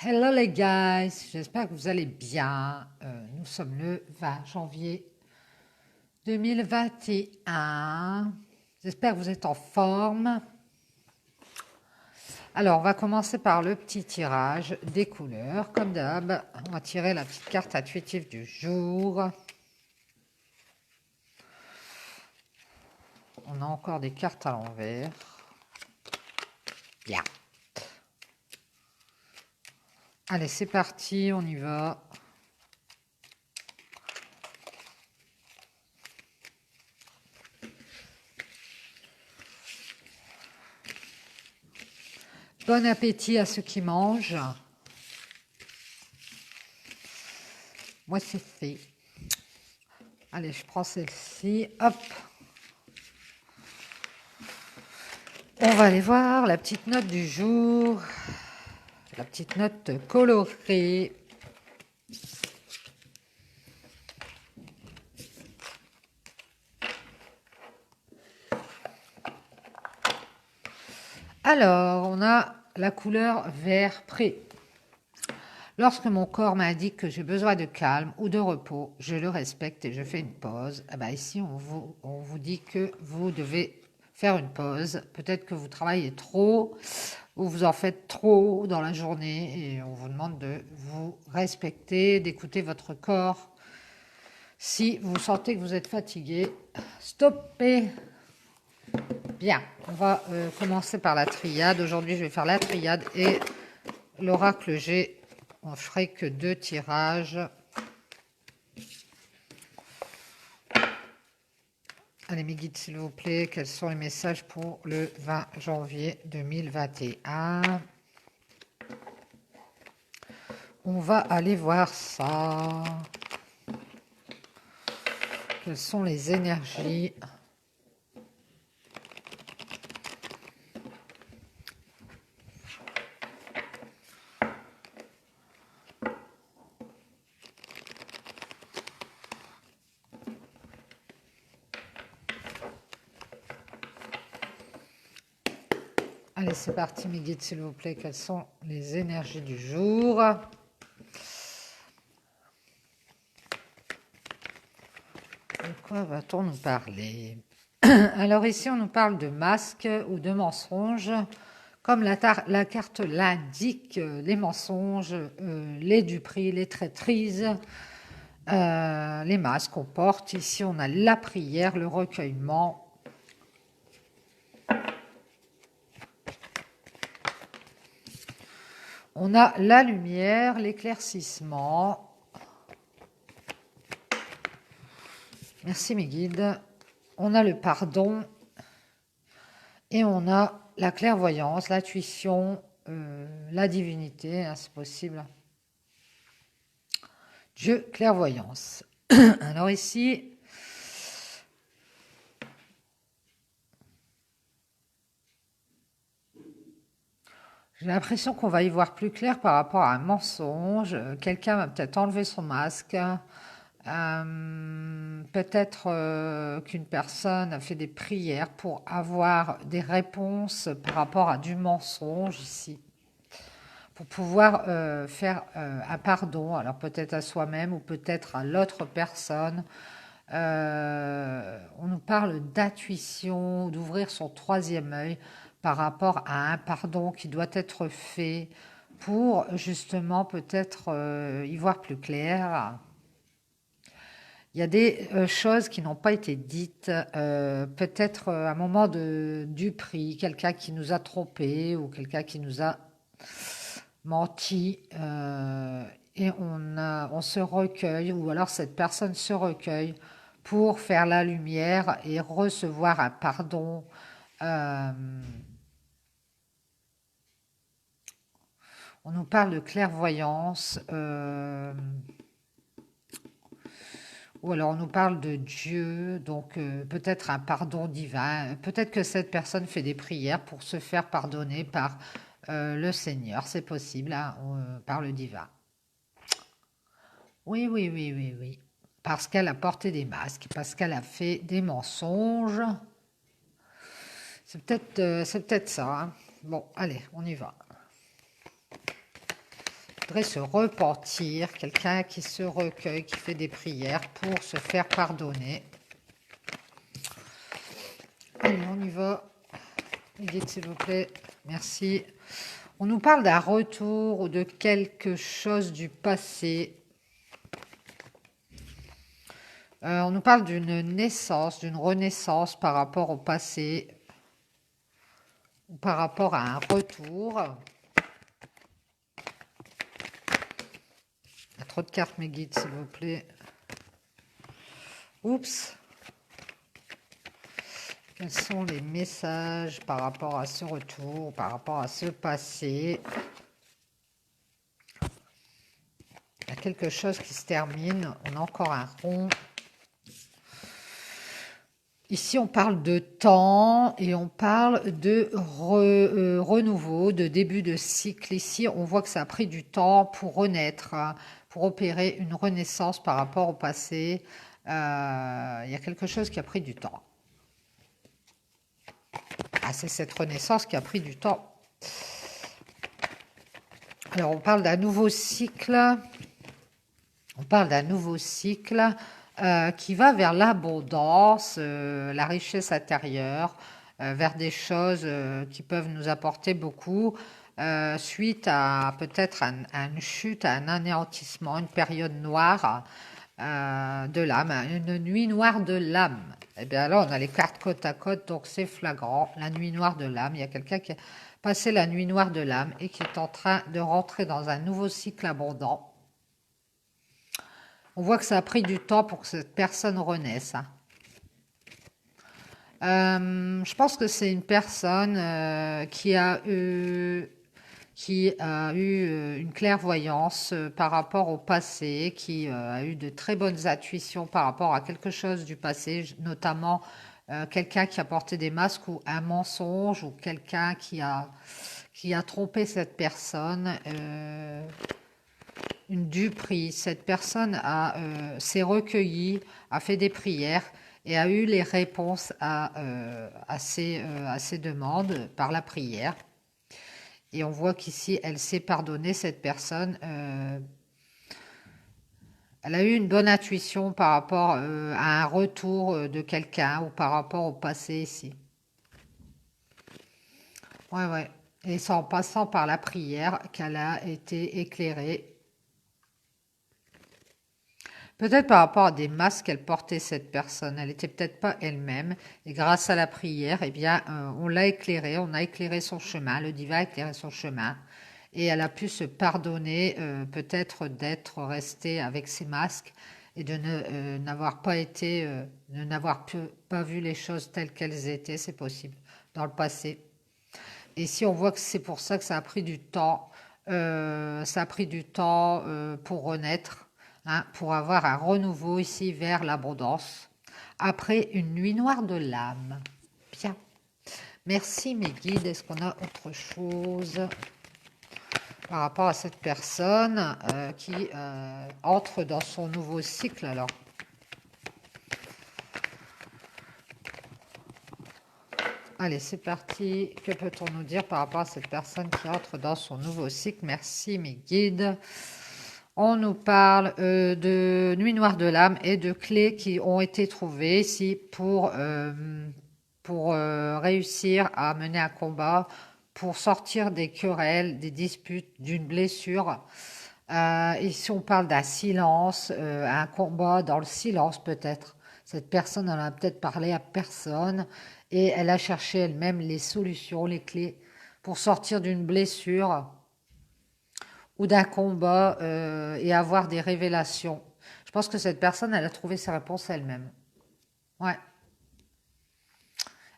Hello les guys, j'espère que vous allez bien. Nous sommes le 20 janvier 2021. J'espère que vous êtes en forme. Alors, on va commencer par le petit tirage des couleurs. Comme d'hab, on va tirer la petite carte intuitive du jour. On a encore des cartes à l'envers. Bien. Allez, c'est parti, on y va. Bon appétit à ceux qui mangent. Moi, c'est fait. Allez, je prends celle-ci. Hop. On va aller voir la petite note du jour. La petite note colorée. Alors, on a la couleur vert pré. Lorsque mon corps m'indique que j'ai besoin de calme ou de repos, je le respecte et je fais une pause. Ah ben ici, on vous dit que vous devez faire une pause. Peut-être que vous travaillez trop ou vous en faites trop dans la journée et on vous demande de vous respecter, d'écouter votre corps. Si vous sentez que vous êtes fatigué, stoppez. Bien, on va commencer par la triade. Aujourd'hui, je vais faire la triade et l'oracle G. On ne ferait que 2 tirages. Allez, mes guides, s'il vous plaît, quels sont les messages pour le 20 janvier 2021? On va aller voir ça. Quelles sont les énergies? Allez, c'est parti, mes guides, s'il vous plaît. Quelles sont les énergies du jour? De quoi va-t-on nous parler? Alors ici, on nous parle de masques ou de mensonges. Comme la carte l'indique, les mensonges, les duperies, les traîtrises, les masques qu'on porte. Ici, on a la prière, le recueillement. On a la lumière, l'éclaircissement. Merci mes guides. On a le pardon. Et on a la clairvoyance, l'intuition, la divinité, hein, c'est possible. Dieu, clairvoyance. Alors ici, j'ai l'impression qu'on va y voir plus clair par rapport à un mensonge. Quelqu'un va peut-être enlever son masque. Peut-être qu'une personne a fait des prières pour avoir des réponses par rapport à du mensonge ici. Pour pouvoir faire un pardon, alors peut-être à soi-même ou peut-être à l'autre personne. On nous parle d'intuition, d'ouvrir son troisième œil par rapport à un pardon qui doit être fait pour justement peut-être y voir plus clair. Il y a des choses qui n'ont pas été dites, peut-être à un moment du prix, quelqu'un qui nous a trompés ou quelqu'un qui nous a menti et on se recueille ou alors cette personne se recueille pour faire la lumière et recevoir un pardon. Euh, on nous parle de clairvoyance ou alors on nous parle de Dieu, donc peut-être un pardon divin. Peut-être que cette personne fait des prières pour se faire pardonner par le Seigneur, c'est possible, hein, par le divin. Oui, oui, oui, oui, oui. Parce qu'elle a porté des masques, parce qu'elle a fait des mensonges. C'est peut-être ça, hein. Bon, allez, on y va. voudrait se repentir, quelqu'un qui se recueille, qui fait des prières pour se faire pardonner. Allez, on y va. Guide, s'il vous plaît. Merci. On nous parle d'un retour ou de quelque chose du passé. On nous parle d'une naissance, d'une renaissance par rapport au passé, ou par rapport à un retour. Il y a trop de cartes, mes guides, s'il vous plaît. Oups. Quels sont les messages par rapport à ce retour, par rapport à ce passé? Il y a quelque chose qui se termine. On a encore un rond. Ici, on parle de temps et on parle de renouveau, de début de cycle. Ici, on voit que ça a pris du temps pour renaître, hein, pour opérer une renaissance par rapport au passé. Il y a quelque chose qui a pris du temps. Ah, c'est cette renaissance qui a pris du temps. Alors, on parle d'un nouveau cycle. On parle d'un nouveau cycle qui va vers l'abondance, la richesse intérieure, vers des choses qui peuvent nous apporter beaucoup, suite à peut-être à une chute, à un anéantissement, une période noire de l'âme, une nuit noire de l'âme. Et bien là, on a les cartes côte à côte, donc c'est flagrant, la nuit noire de l'âme. Il y a quelqu'un qui a passé la nuit noire de l'âme et qui est en train de rentrer dans un nouveau cycle abondant. On voit que ça a pris du temps pour que cette personne renaisse. Je pense que c'est une personne qui a eu une clairvoyance par rapport au passé, qui a eu de très bonnes intuitions par rapport à quelque chose du passé, notamment quelqu'un qui a porté des masques ou un mensonge, ou quelqu'un qui a trompé cette personne. Une duperie. Cette personne s'est recueillie, a fait des prières et a eu les réponses à ses demandes par la prière. Et on voit qu'ici, elle s'est pardonnée, cette personne. Elle a eu une bonne intuition par rapport à un retour de quelqu'un ou par rapport au passé ici. Ouais, ouais. Et c'est en passant par la prière qu'elle a été éclairée. Peut-être par rapport à des masques qu'elle portait, cette personne. Elle n'était peut-être pas elle-même. Et grâce à la prière, eh bien, on l'a éclairée, on a éclairé son chemin, le divin a éclairé son chemin. Et elle a pu se pardonner peut-être d'être restée avec ses masques et de n'avoir pas été, de n'avoir pas vu les choses telles qu'elles étaient, c'est possible, dans le passé. Et si on voit que c'est pour ça que ça a pris du temps, ça a pris du temps pour renaître, hein, pour avoir un renouveau ici vers l'abondance, après une nuit noire de l'âme. Bien. Merci mes guides. Est-ce qu'on a autre chose par rapport à cette personne qui entre dans son nouveau cycle alors? Allez, c'est parti. Que peut-on nous dire par rapport à cette personne qui entre dans son nouveau cycle? Merci mes guides. On nous parle de nuit noire de l'âme et de clés qui ont été trouvées ici pour réussir à mener un combat, pour sortir des querelles, des disputes, d'une blessure. Ici, on parle d'un silence, un combat dans le silence peut-être. Cette personne en a peut-être parlé à personne et elle a cherché elle-même les solutions, les clés pour sortir d'une blessure ou d'un combat et avoir des révélations. Je pense que cette personne, elle a trouvé ses réponses elle-même. Ouais.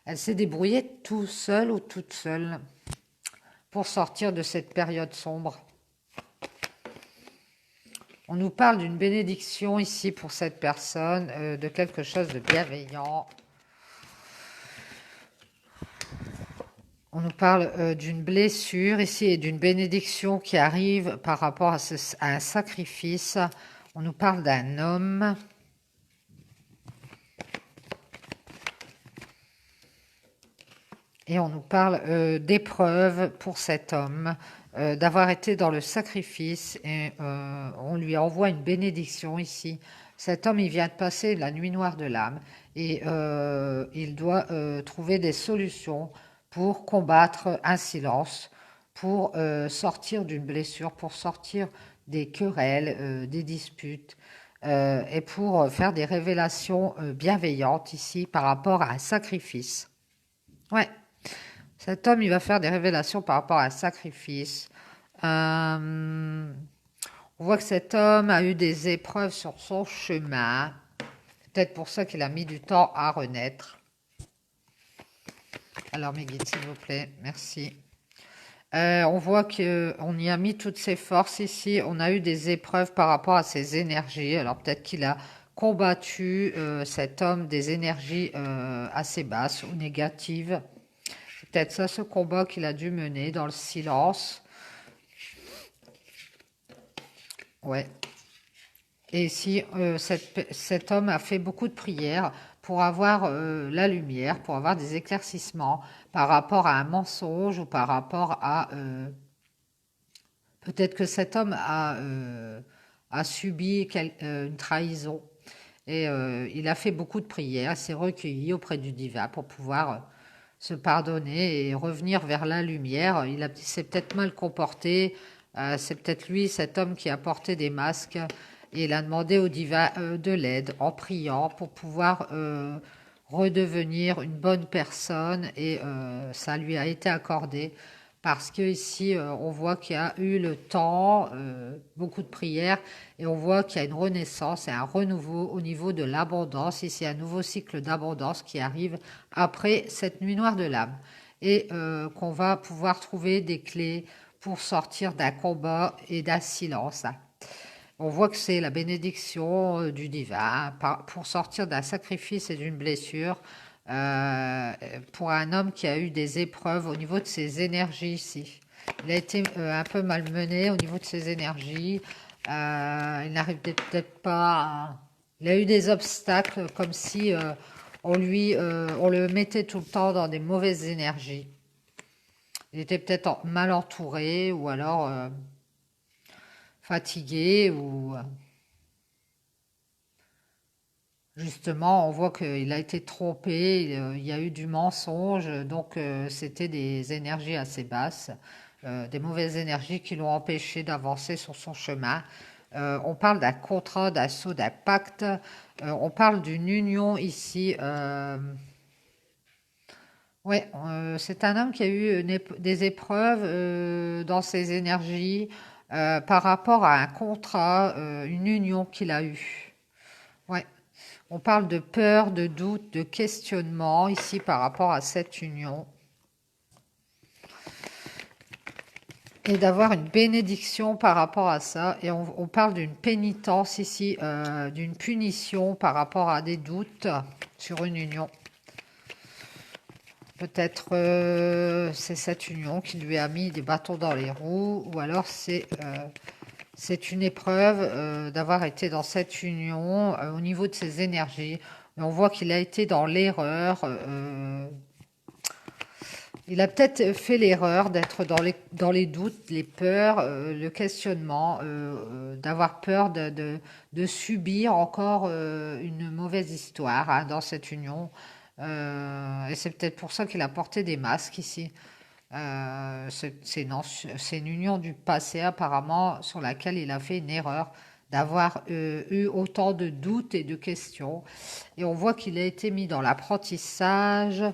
Elle s'est débrouillée tout seule ou toute seule pour sortir de cette période sombre. On nous parle d'une bénédiction ici pour cette personne, de quelque chose de bienveillant. On nous parle d'une blessure ici et d'une bénédiction qui arrive par rapport à un sacrifice. On nous parle d'un homme. Et on nous parle d'épreuves pour cet homme, d'avoir été dans le sacrifice et on lui envoie une bénédiction ici. Cet homme, il vient de passer la nuit noire de l'âme et il doit trouver des solutions pour combattre un silence, pour sortir d'une blessure, pour sortir des querelles, des disputes et pour faire des révélations bienveillantes ici par rapport à un sacrifice. Ouais, cet homme, il va faire des révélations par rapport à un sacrifice. Euh, on voit que cet homme a eu des épreuves sur son chemin. C'est peut-être pour ça qu'il a mis du temps à renaître. Alors, mes guides, s'il vous plaît, merci. On voit qu'on y a mis toutes ses forces ici. On a eu des épreuves par rapport à ses énergies. Alors, peut-être qu'il a combattu cet homme des énergies assez basses ou négatives. C'est peut-être ça ce combat qu'il a dû mener dans le silence. Ouais. Et si cet homme a fait beaucoup de prières pour avoir la lumière, pour avoir des éclaircissements par rapport à un mensonge ou par rapport à... peut-être que cet homme a subi une trahison et il a fait beaucoup de prières, s'est recueilli auprès du divin pour pouvoir se pardonner et revenir vers la lumière. S'est peut-être mal comporté, c'est peut-être lui, cet homme qui a porté des masques et il a demandé au divin de l'aide en priant pour pouvoir redevenir une bonne personne et ça lui a été accordé parce que ici on voit qu'il y a eu le temps, beaucoup de prières et on voit qu'il y a une renaissance et un renouveau au niveau de l'abondance. Ici un nouveau cycle d'abondance qui arrive après cette nuit noire de l'âme et qu'on va pouvoir trouver des clés pour sortir d'un combat et d'un silence. On voit que c'est la bénédiction du divin pour sortir d'un sacrifice et d'une blessure euh, pour un homme qui a eu des épreuves au niveau de ses énergies ici. Il a été un peu malmené au niveau de ses énergies. Il n'arrive peut-être pas à... Il a eu des obstacles comme si on le mettait tout le temps dans des mauvaises énergies. Il était peut-être mal entouré ou alors fatigué ou justement, on voit qu'il a été trompé, il y a eu du mensonge, donc c'était des énergies assez basses, des mauvaises énergies qui l'ont empêché d'avancer sur son chemin. On parle d'un contrat, d'un sceau, d'un pacte, on parle d'une union ici. Ouais, c'est un homme qui a eu des épreuves dans ses énergies par rapport à un contrat, une union qu'il a eue. Ouais. On parle de peur, de doute, de questionnement ici par rapport à cette union et d'avoir une bénédiction par rapport à ça. Et on parle d'une pénitence ici, d'une punition par rapport à des doutes sur une union. Peut-être c'est cette union qui lui a mis des bâtons dans les roues ou alors c'est une épreuve d'avoir été dans cette union au niveau de ses énergies. Mais on voit qu'il a été dans l'erreur. Il a peut-être fait l'erreur d'être dans les doutes, les peurs, le questionnement, d'avoir peur de subir encore une mauvaise histoire hein, dans cette union. Et c'est peut-être pour ça qu'il a porté des masques ici. C'est une union du passé apparemment sur laquelle il a fait une erreur d'avoir eu autant de doutes et de questions. Et on voit qu'il a été mis dans l'apprentissage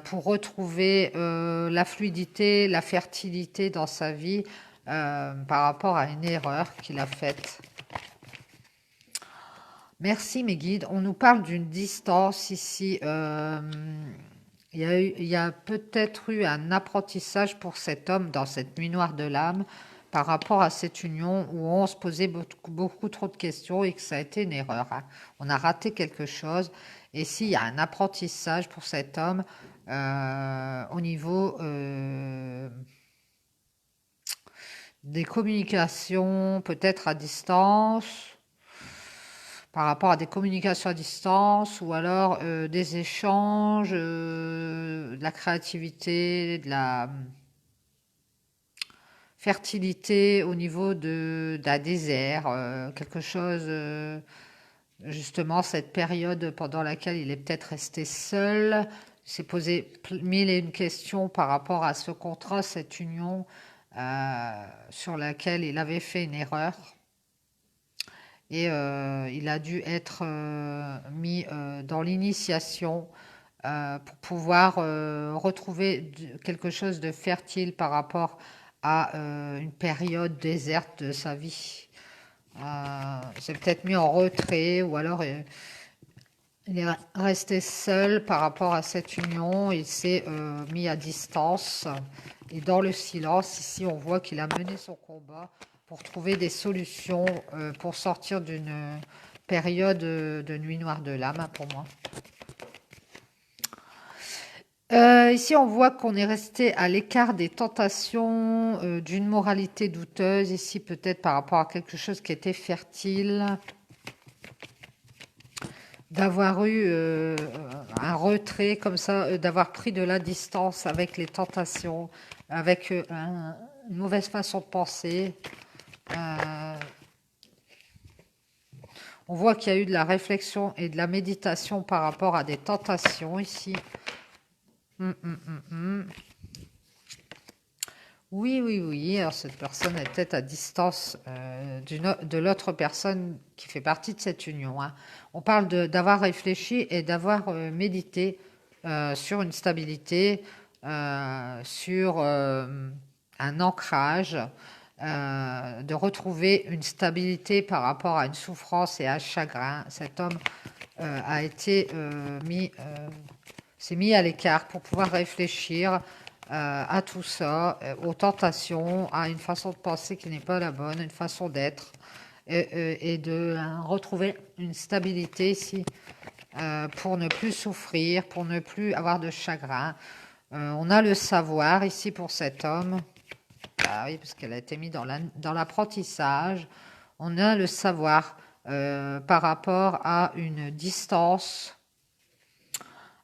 pour retrouver la fluidité, la fertilité dans sa vie par rapport à une erreur qu'il a faite. Merci mes guides. On nous parle d'une distance ici. Il y a peut-être eu un apprentissage pour cet homme dans cette nuit noire de l'âme par rapport à cette union où on se posait beaucoup trop de questions et que ça a été une erreur. Hein. On a raté quelque chose. Et s'il y a un apprentissage pour cet homme au niveau des communications, peut-être à distance, par rapport à des communications à distance ou alors des échanges, de la créativité, de la fertilité au niveau d'un désert, quelque chose, justement, cette période pendant laquelle il est peut-être resté seul, il s'est posé mille et une questions par rapport à ce contrat, cette union sur laquelle il avait fait une erreur. Et il a dû être mis dans l'initiation pour pouvoir retrouver quelque chose de fertile par rapport à une période déserte de sa vie. C'est peut-être mis en retrait ou alors il est resté seul par rapport à cette union. Il s'est mis à distance et dans le silence. Ici, on voit qu'il a mené son combat pour trouver des solutions pour sortir d'une période de nuit noire de l'âme, hein, pour moi. Ici, on voit qu'on est resté à l'écart des tentations, d'une moralité douteuse. Ici, peut-être par rapport à quelque chose qui était fertile, d'avoir eu un retrait comme ça, d'avoir pris de la distance avec les tentations, avec une mauvaise façon de penser. On voit qu'il y a eu de la réflexion et de la méditation par rapport à des tentations ici. Oui, oui, oui. Alors cette personne est peut-être à distance de l'autre personne qui fait partie de cette union, hein. On parle d'avoir réfléchi et d'avoir médité sur une stabilité, sur un ancrage, de retrouver une stabilité par rapport à une souffrance et à un chagrin. Cet homme a été s'est mis à l'écart pour pouvoir réfléchir à tout ça, aux tentations, à une façon de penser qui n'est pas la bonne, une façon d'être, et de retrouver une stabilité ici pour ne plus souffrir, pour ne plus avoir de chagrin. On a le savoir ici pour cet homme. Ah oui, parce qu'elle a été mise dans l'apprentissage. On a le savoir par rapport à une distance.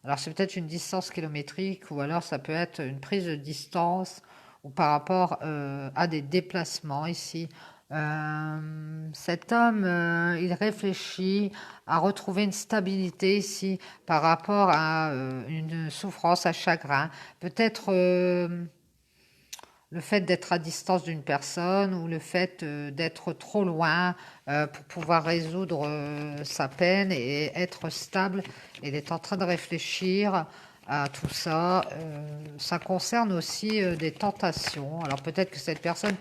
Alors c'est peut-être une distance kilométrique ou alors ça peut être une prise de distance ou par rapport à des déplacements ici. Cet homme, il réfléchit à retrouver une stabilité ici par rapport à une souffrance, à chagrin. Peut-être le fait d'être à distance d'une personne ou le fait d'être trop loin pour pouvoir résoudre sa peine et être stable. Il est en train de réfléchir à tout ça. Ça concerne aussi des tentations. Alors peut-être que cette personne,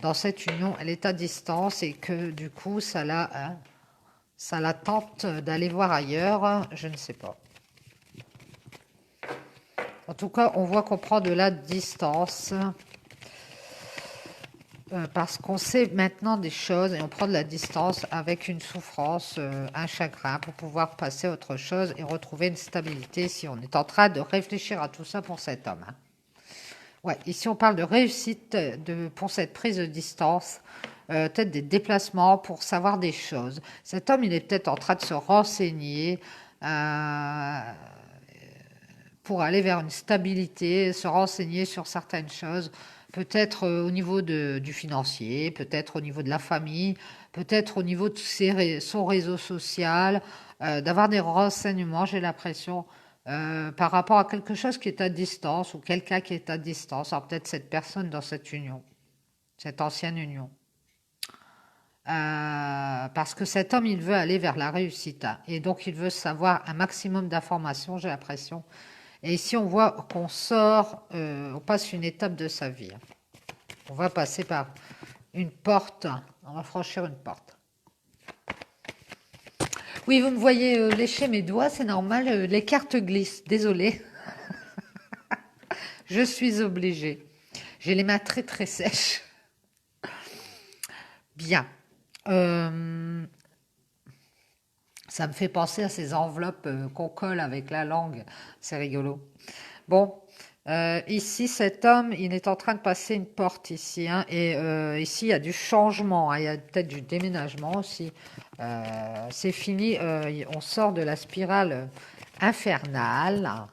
dans cette union, elle est à distance et que du coup, ça la tente d'aller voir ailleurs. Je ne sais pas. En tout cas, on voit qu'on prend de la distance. Parce qu'on sait maintenant des choses et on prend de la distance avec une souffrance, un chagrin pour pouvoir passer à autre chose et retrouver une stabilité si on est en train de réfléchir à tout ça pour cet homme, hein. Ouais, ici on parle de réussite pour cette prise de distance, peut-être des déplacements pour savoir des choses. Cet homme, il est peut-être en train de se renseigner pour aller vers une stabilité, se renseigner sur certaines choses, peut-être au niveau du financier, peut-être au niveau de la famille, peut-être au niveau de son réseau social, d'avoir des renseignements, j'ai l'impression, par rapport à quelque chose qui est à distance ou quelqu'un qui est à distance. Alors peut-être cette personne dans cette union, cette ancienne union. Parce que cet homme, il veut aller vers la réussite, hein, et donc il veut savoir un maximum d'informations, j'ai l'impression. Et ici, on voit qu'on sort, on passe une étape de sa vie. On va passer par une porte, on va franchir une porte. Oui, vous me voyez lécher mes doigts, c'est normal, les cartes glissent, désolée. Je suis obligée. J'ai les mains très très sèches. Bien. Ça me fait penser à ces enveloppes qu'on colle avec la langue. C'est rigolo. Bon, ici, cet homme, il est en train de passer une porte ici, hein, et ici, il y a du changement, hein, il y a peut-être du déménagement aussi. C'est fini, on sort de la spirale infernale.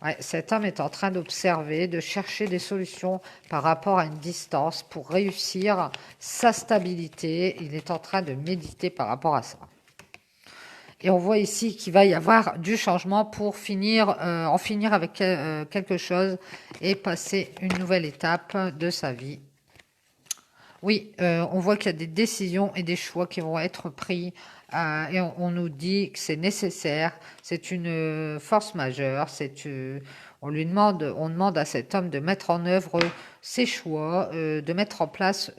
Ouais, cet homme est en train d'observer, de chercher des solutions par rapport à une distance pour réussir sa stabilité. Il est en train de méditer par rapport à ça. Et on voit ici qu'il va y avoir du changement pour en finir avec quelque chose et passer une nouvelle étape de sa vie. Oui, on voit qu'il y a des décisions et des choix qui vont être pris et on nous dit que c'est nécessaire, c'est une force majeure, on demande à cet homme de mettre en œuvre ses choix, de mettre en place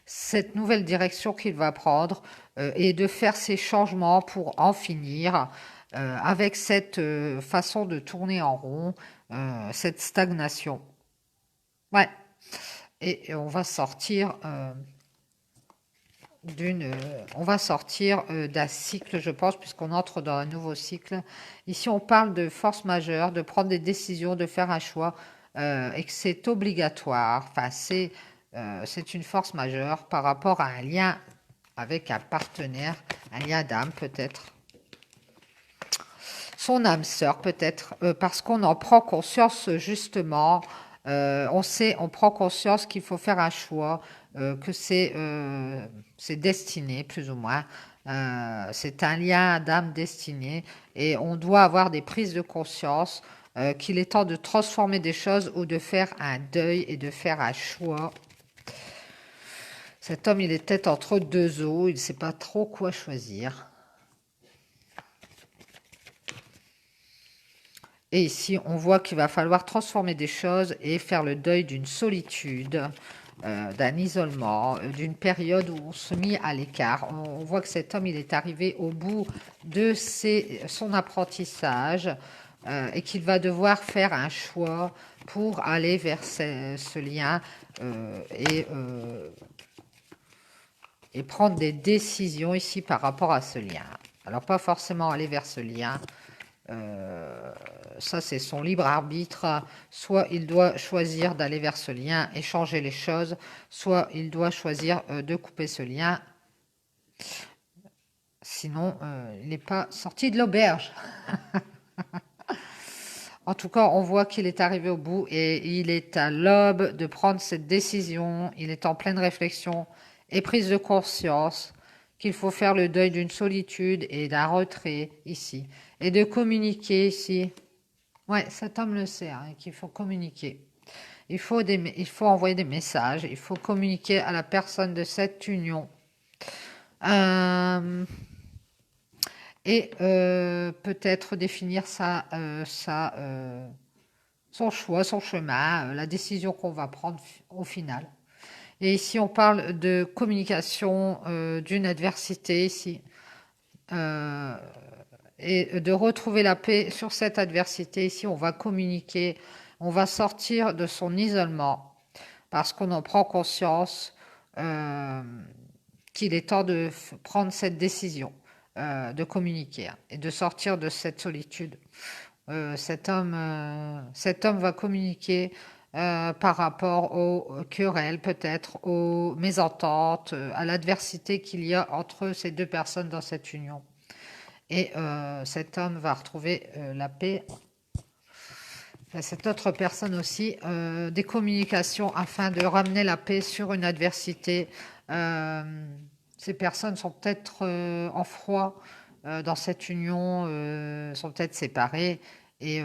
cette nouvelle direction qu'il va prendre et de faire ces changements pour en finir avec cette façon de tourner en rond, cette stagnation. Ouais. Et on va sortir d'un cycle, je pense, puisqu'on entre dans un nouveau cycle. Ici, on parle de force majeure, de prendre des décisions, de faire un choix, et que c'est obligatoire. Enfin, c'est une force majeure par rapport à un lien avec un partenaire, un lien d'âme peut-être. Son âme sœur peut-être, parce qu'on en prend conscience justement. On prend conscience qu'il faut faire un choix, que c'est destiné plus ou moins. C'est un lien d'âme destiné et on doit avoir des prises de conscience qu'il est temps de transformer des choses ou de faire un deuil et de faire un choix. Cet homme, il est peut-être entre deux eaux, il ne sait pas trop quoi choisir. Et ici, on voit qu'il va falloir transformer des choses et faire le deuil d'une solitude, d'un isolement, d'une période où on se mit à l'écart. On voit que cet homme, il est arrivé au bout de son apprentissage et qu'il va devoir faire un choix pour aller vers ce lien et prendre des décisions ici par rapport à ce lien. Alors pas forcément aller vers ce lien, ça c'est son libre arbitre, soit il doit choisir d'aller vers ce lien et changer les choses, soit il doit choisir de couper ce lien, sinon il n'est pas sorti de l'auberge. En tout cas, on voit qu'il est arrivé au bout et il est à l'aube de prendre cette décision, il est en pleine réflexion et prise de conscience qu'il faut faire le deuil d'une solitude et d'un retrait ici, et de communiquer ici. Ouais, cet homme le sait, hein, qu'il faut communiquer. Il faut envoyer des messages, il faut communiquer à la personne de cette union. Et peut-être définir son choix, son chemin, la décision qu'on va prendre au final. Et ici, on parle de communication d'une adversité ici. Et de retrouver la paix sur cette adversité. Ici, on va communiquer, on va sortir de son isolement parce qu'on en prend conscience qu'il est temps de prendre cette décision, de communiquer hein, et de sortir de cette solitude. Cet homme va communiquer par rapport aux querelles, peut-être, aux mésententes, à l'adversité qu'il y a entre ces deux personnes dans cette union. Et cet homme va retrouver la paix. Cette autre personne aussi, des communications afin de ramener la paix sur une adversité. Ces personnes sont peut-être en froid dans cette union, sont peut-être séparées et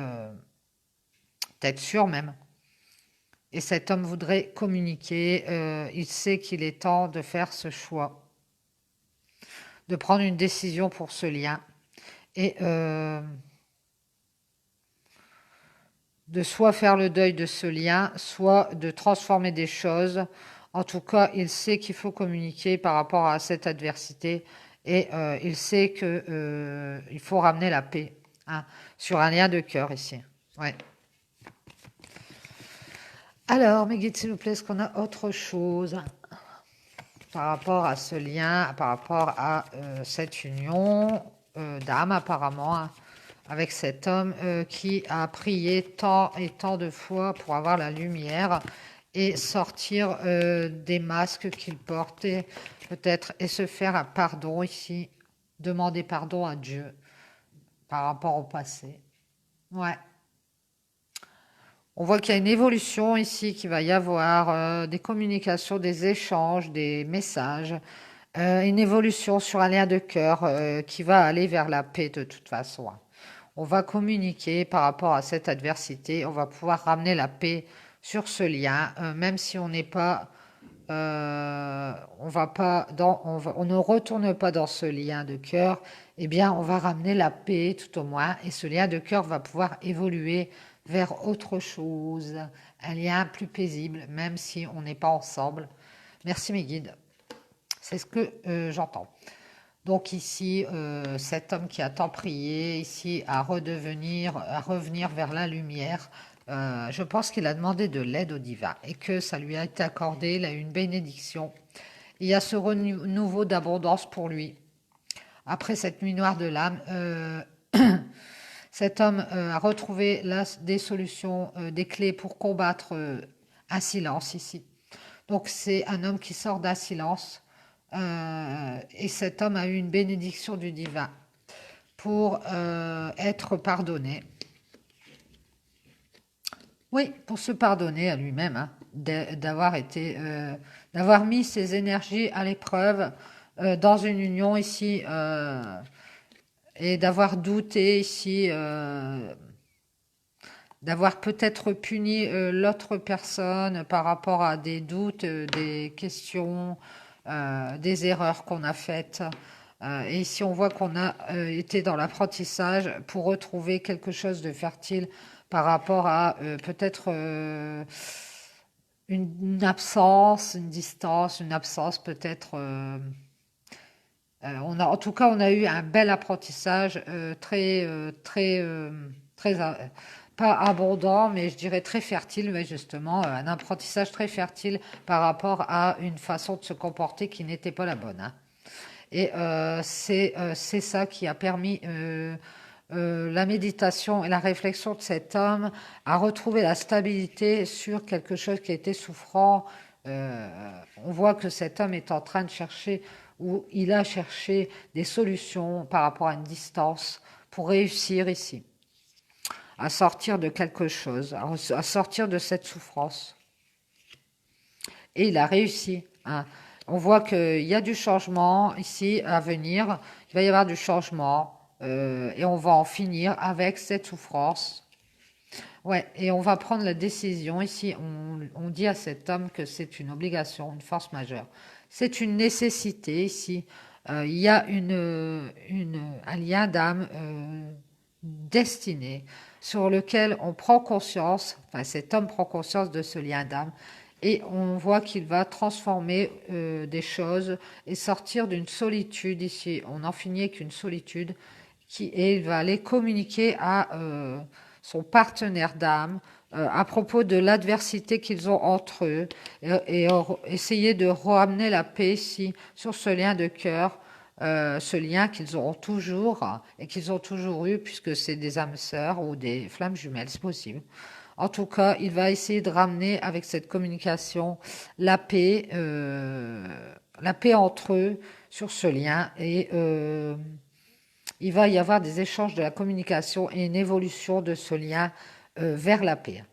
peut-être sûres même. Et cet homme voudrait communiquer, il sait qu'il est temps de faire ce choix, de prendre une décision pour ce lien. Et de soit faire le deuil de ce lien, soit de transformer des choses. En tout cas, il sait qu'il faut communiquer par rapport à cette adversité et il sait qu'il faut ramener la paix hein, sur un lien de cœur ici. Ouais. Alors, mes guides, s'il vous plaît, est-ce qu'on a autre chose par rapport à ce lien, par rapport à cette union d'âme apparemment hein, avec cet homme qui a prié tant et tant de fois pour avoir la lumière et sortir des masques qu'il portait peut-être et se faire un pardon ici, demander pardon à Dieu par rapport au passé. Ouais. On voit qu'il y a une évolution ici, qu'il va y avoir des communications, des échanges, des messages, une évolution sur un lien de cœur qui va aller vers la paix de toute façon. On va communiquer par rapport à cette adversité, on va pouvoir ramener la paix sur ce lien, même si on n'est pas, on va pas dans, on ne retourne pas dans ce lien de cœur, eh bien, on va ramener la paix tout au moins, et ce lien de cœur va pouvoir évoluer vers autre chose, un lien plus paisible, même si on n'est pas ensemble. Merci mes guides, c'est ce que j'entends. Donc ici, cet homme qui a tant prié, ici, à revenir vers la lumière, je pense qu'il a demandé de l'aide au divin et que ça lui a été accordé, il a eu une bénédiction. Il y a ce renouveau d'abondance pour lui. Après cette nuit noire de l'âme, cet homme a retrouvé là des solutions, des clés pour combattre un silence ici. Donc c'est un homme qui sort d'un silence et cet homme a eu une bénédiction du divin pour être pardonné. Oui, pour se pardonner à lui-même, hein, d'avoir mis ses énergies à l'épreuve dans une union ici et d'avoir douté ici, d'avoir peut-être puni l'autre personne par rapport à des doutes, des questions, des erreurs qu'on a faites. Et ici, on voit qu'on a été dans l'apprentissage pour retrouver quelque chose de fertile par rapport à peut-être une absence, une distance, une absence peut-être. En tout cas, on a eu un bel apprentissage très, pas abondant, mais je dirais très fertile, mais justement, un apprentissage très fertile par rapport à une façon de se comporter qui n'était pas la bonne. Hein. Et c'est ça qui a permis la méditation et la réflexion de cet homme à retrouver la stabilité sur quelque chose qui était souffrant. On voit que cet homme est en train de chercher, ou il a cherché des solutions par rapport à une distance pour réussir ici, à sortir de quelque chose, à sortir de cette souffrance. Et il a réussi. Hein. On voit qu'il y a du changement ici à venir. Il va y avoir du changement et on va en finir avec cette souffrance. Ouais, et on va prendre la décision. Ici, on dit à cet homme que c'est une obligation, une force majeure. C'est une nécessité ici. Il y a un lien d'âme destiné sur lequel on prend conscience, enfin cet homme prend conscience de ce lien d'âme et on voit qu'il va transformer des choses et sortir d'une solitude ici. On n'en finit qu'une solitude et il va aller communiquer à son partenaire d'âme à propos de l'adversité qu'ils ont entre eux et essayer de ramener la paix ici sur ce lien de cœur, ce lien qu'ils auront toujours et qu'ils ont toujours eu puisque c'est des âmes sœurs ou des flammes jumelles, c'est possible. En tout cas, il va essayer de ramener avec cette communication la paix entre eux sur ce lien et il va y avoir des échanges de la communication et une évolution de ce lien vers la paix.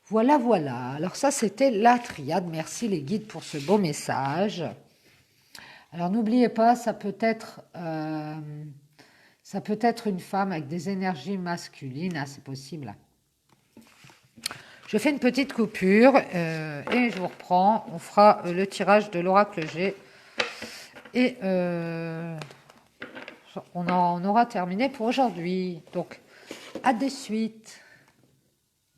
Voilà, voilà. Alors ça, c'était la triade. Merci les guides pour ce beau message. Alors n'oubliez pas, ça peut être une femme avec des énergies masculines, hein, c'est possible. Je fais une petite coupure et je vous reprends. On fera le tirage de l'oracle G et on aura terminé pour aujourd'hui. Donc, à de suite.